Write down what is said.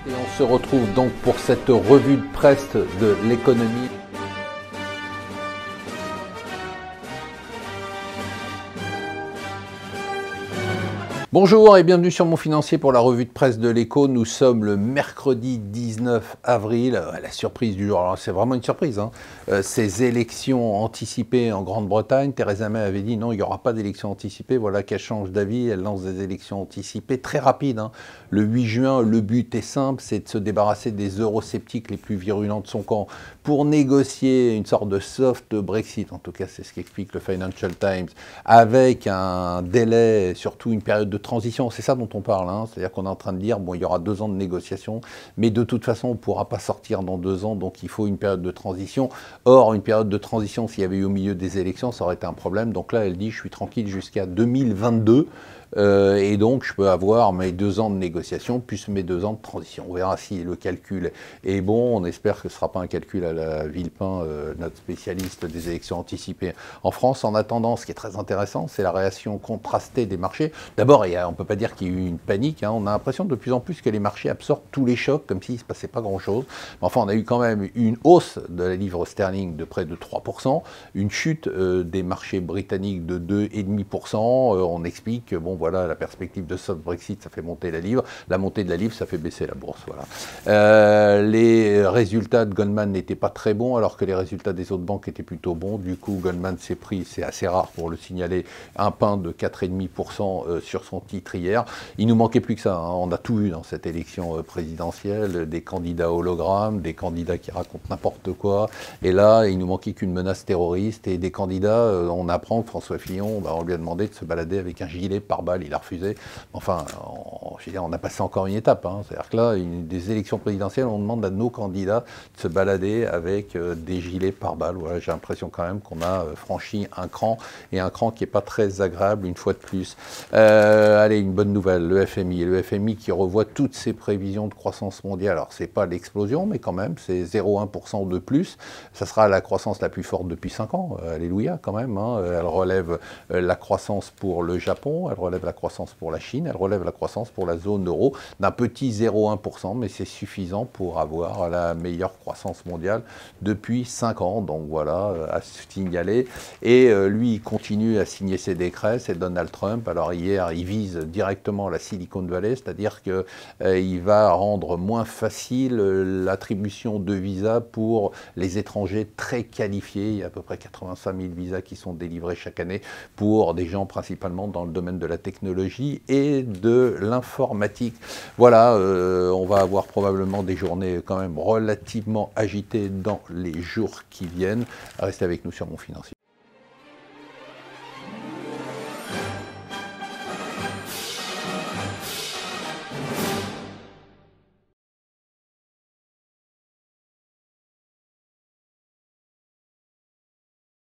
Et on se retrouve donc pour cette revue de presse de l'économie. Bonjour et bienvenue sur Mon Financier pour la revue de presse de l'Écho. Nous sommes le mercredi 19 avril. La surprise du jour, alors c'est vraiment une surprise, hein. Ces élections anticipées en Grande-Bretagne, Theresa May avait dit non, il n'y aura pas d'élections anticipées. Voilà qu'elle change d'avis, elle lance des élections anticipées très rapides, hein. Le 8 juin, le but est simple, c'est de se débarrasser des eurosceptiques les plus virulents de son camp pour négocier une sorte de soft Brexit. En tout cas, c'est ce qu'explique le Financial Times, avec un délai, surtout une période de transition, c'est ça dont on parle, hein. C'est-à-dire qu'on est en train de dire, bon, il y aura 2 ans de négociation, mais de toute façon, on ne pourra pas sortir dans 2 ans, donc il faut une période de transition. Or, une période de transition, s'il y avait eu au milieu des élections, ça aurait été un problème. Donc là, elle dit, je suis tranquille jusqu'à 2022. Et donc, je peux avoir mes 2 ans de négociation plus mes 2 ans de transition. On verra si le calcul est bon. On espère que ce ne sera pas un calcul à la Villepin, notre spécialiste des élections anticipées en France. En attendant, ce qui est très intéressant, c'est la réaction contrastée des marchés. D'abord, on ne peut pas dire qu'il y a eu une panique, hein. On a l'impression de plus en plus que les marchés absorbent tous les chocs, comme s'il ne se passait pas grand-chose. Mais enfin, on a eu quand même une hausse de la livre sterling de près de 3%, une chute des marchés britanniques de 2,5%. On explique que, bon, voilà, la perspective de soft Brexit, ça fait monter la livre. La montée de la livre, ça fait baisser la bourse. Voilà. Les résultats de Goldman n'étaient pas très bons, alors que les résultats des autres banques étaient plutôt bons. Du coup, Goldman s'est pris, c'est assez rare pour le signaler, un pain de 4,5% sur son titre hier. Il nous manquait plus que ça, hein. On a tout eu dans cette élection présidentielle, des candidats hologrammes, des candidats qui racontent n'importe quoi. Et là, il nous manquait qu'une menace terroriste et des candidats. On apprend que François Fillon, on lui a demandé de se balader avec un gilet pare-balles. Il a refusé. Enfin, on a passé encore une étape, hein. C'est-à-dire que là, des élections présidentielles, on demande à nos candidats de se balader avec des gilets pare-balles. Voilà, j'ai l'impression quand même qu'on a franchi un cran, et un cran qui n'est pas très agréable une fois de plus. Allez, une bonne nouvelle, le FMI qui revoit toutes ses prévisions de croissance mondiale. Alors, c'est pas l'explosion, mais quand même, c'est 0,1% de plus. Ça sera la croissance la plus forte depuis 5 ans. Alléluia, quand même, hein. Elle relève la croissance pour le Japon, elle relève la croissance pour la Chine, elle relève la croissance pour la zone euro d'un petit 0,1%, mais c'est suffisant pour avoir la meilleure croissance mondiale depuis 5 ans. Donc voilà, à signaler. Et lui, il continue à signer ses décrets, c'est Donald Trump. Alors hier, il vise directement la Silicon Valley, c'est-à-dire qu'il va rendre moins facile l'attribution de visas pour les étrangers très qualifiés. Il y a à peu près 85 000 visas qui sont délivrés chaque année pour des gens principalement dans le domaine de la technologie et de l'informatique. Voilà, on va avoir probablement des journées quand même relativement agitées dans les jours qui viennent. Restez avec nous sur Mon Financier.